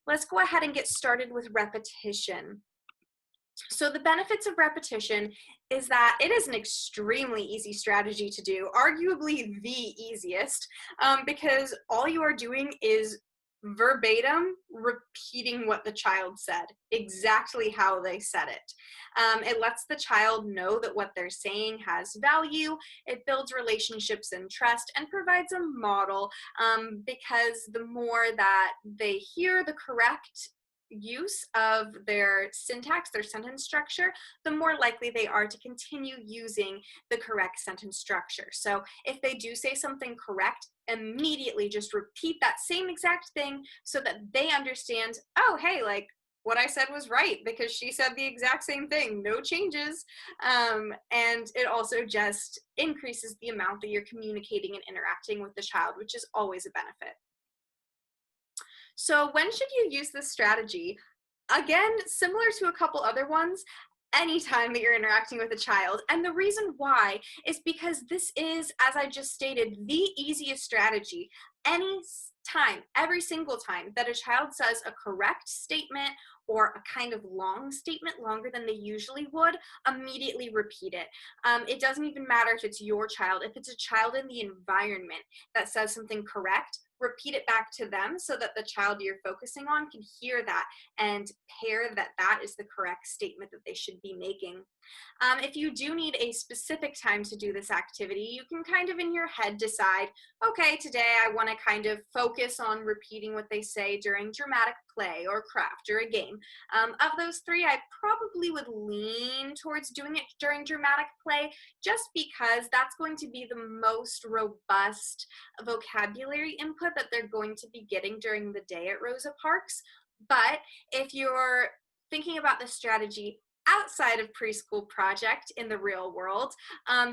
let's go ahead and get started with repetition. So the benefits of repetition is that it is an extremely easy strategy to do, arguably the easiest, because all you are doing is verbatim repeating what the child said, exactly how they said it. It lets the child know that what they're saying has value, it builds relationships and trust, and provides a model, because the more that they hear the correct use of their syntax, their sentence structure, the more likely they are to continue using the correct sentence structure. So if they do say something correct, immediately just repeat that same exact thing so that they understand, oh, hey, like what I said was right because she said the exact same thing, no changes. And it also just increases the amount that you're communicating and interacting with the child, which is always a benefit. So when should you use this strategy? Again, similar to a couple other ones, anytime that you're interacting with a child. And the reason why is because this is, as I just stated, the easiest strategy. Any time, every single time that a child says a correct statement or a kind of long statement, longer than they usually would, immediately repeat it. It doesn't even matter if it's your child. If it's a child in the environment that says something correct, repeat it back to them so that the child you're focusing on can hear that and pair that that is the correct statement that they should be making. If you do need a specific time to do this activity, you can kind of in your head decide, okay, today I want to kind of focus on repeating what they say during dramatic play or craft or a game. Of those three, I probably would lean towards doing it during dramatic play just because that's going to be the most robust vocabulary input that they're going to be getting during the day at Rosa Parks. But if you're thinking about this strategy outside of preschool project in the real world,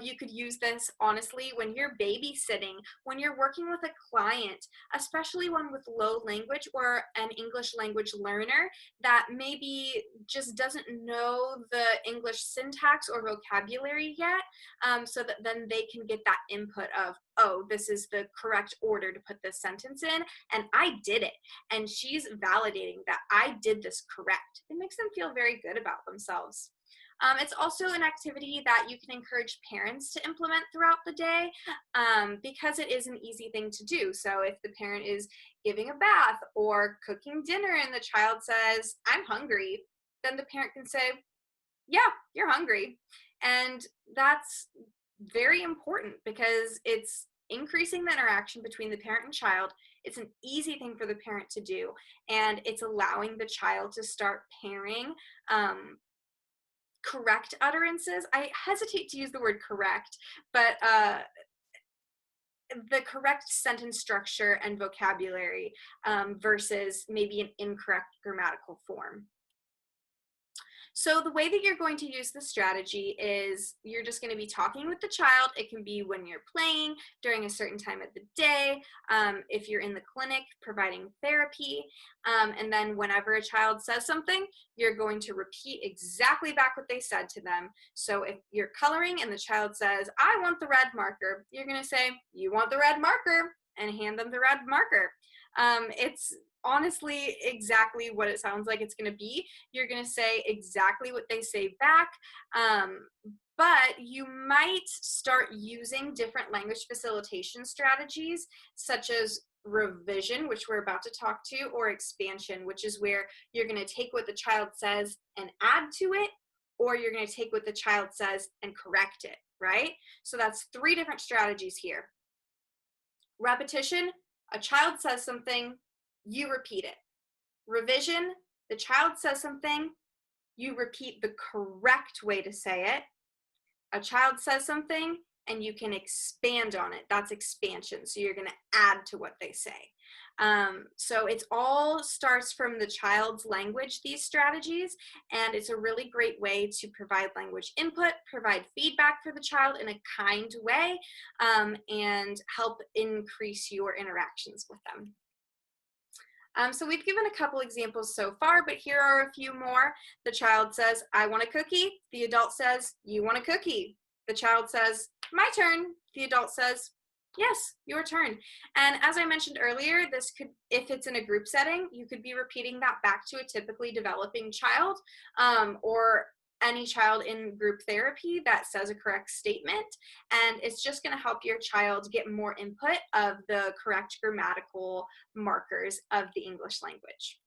you could use this honestly when you're babysitting, when you're working with a client, especially one with low language or an English language learner that maybe just doesn't know the English syntax or vocabulary yet, so that then they can get that input of, oh, this is the correct order to put this sentence in, and I did it, and she's validating that I did this correct. It makes them feel very good about themselves. It's also an activity that you can encourage parents to implement throughout the day, because it is an easy thing to do. So if the parent is giving a bath or cooking dinner and the child says, I'm hungry, then the parent can say, yeah, you're hungry. And that's very important because it's increasing the interaction between the parent and child. It's an easy thing for the parent to do, and it's allowing the child to start pairing correct utterances. I hesitate to use the word correct, but the correct sentence structure and vocabulary versus maybe an incorrect grammatical form. So the way that you're going to use this strategy is you're just going to be talking with the child. It can be when you're playing, during a certain time of the day, if you're in the clinic providing therapy, and then whenever a child says something, you're going to repeat exactly back what they said to them. So if you're coloring and the child says, I want the red marker, you're going to say, you want the red marker, and hand them the red marker. It's honestly exactly what it sounds like it's going to be. You're going to say exactly what they say back, but you might start using different language facilitation strategies such as revision, which we're about to talk to, or expansion, which is where you're going to take what the child says and add to it, or you're going to take what the child says and correct it, right? So that's three different strategies here. Repetition, a child says something, you repeat it. Revision, the child says something, you repeat the correct way to say it. A child says something, and you can expand on it. That's expansion. So you're going to add to what they say. So it all starts from the child's language, these strategies, and it's a really great way to provide language input, provide feedback for the child in a kind way, and help increase your interactions with them. So we've given a couple examples so far, but here are a few more. The child says, I want a cookie. The adult says, you want a cookie. The child says, my turn. The adult says, Yes, your turn. And as I mentioned earlier, this could, if it's in a group setting, you could be repeating that back to a typically developing child, or any child in group therapy that says a correct statement. And it's just going to help your child get more input of the correct grammatical markers of the English language.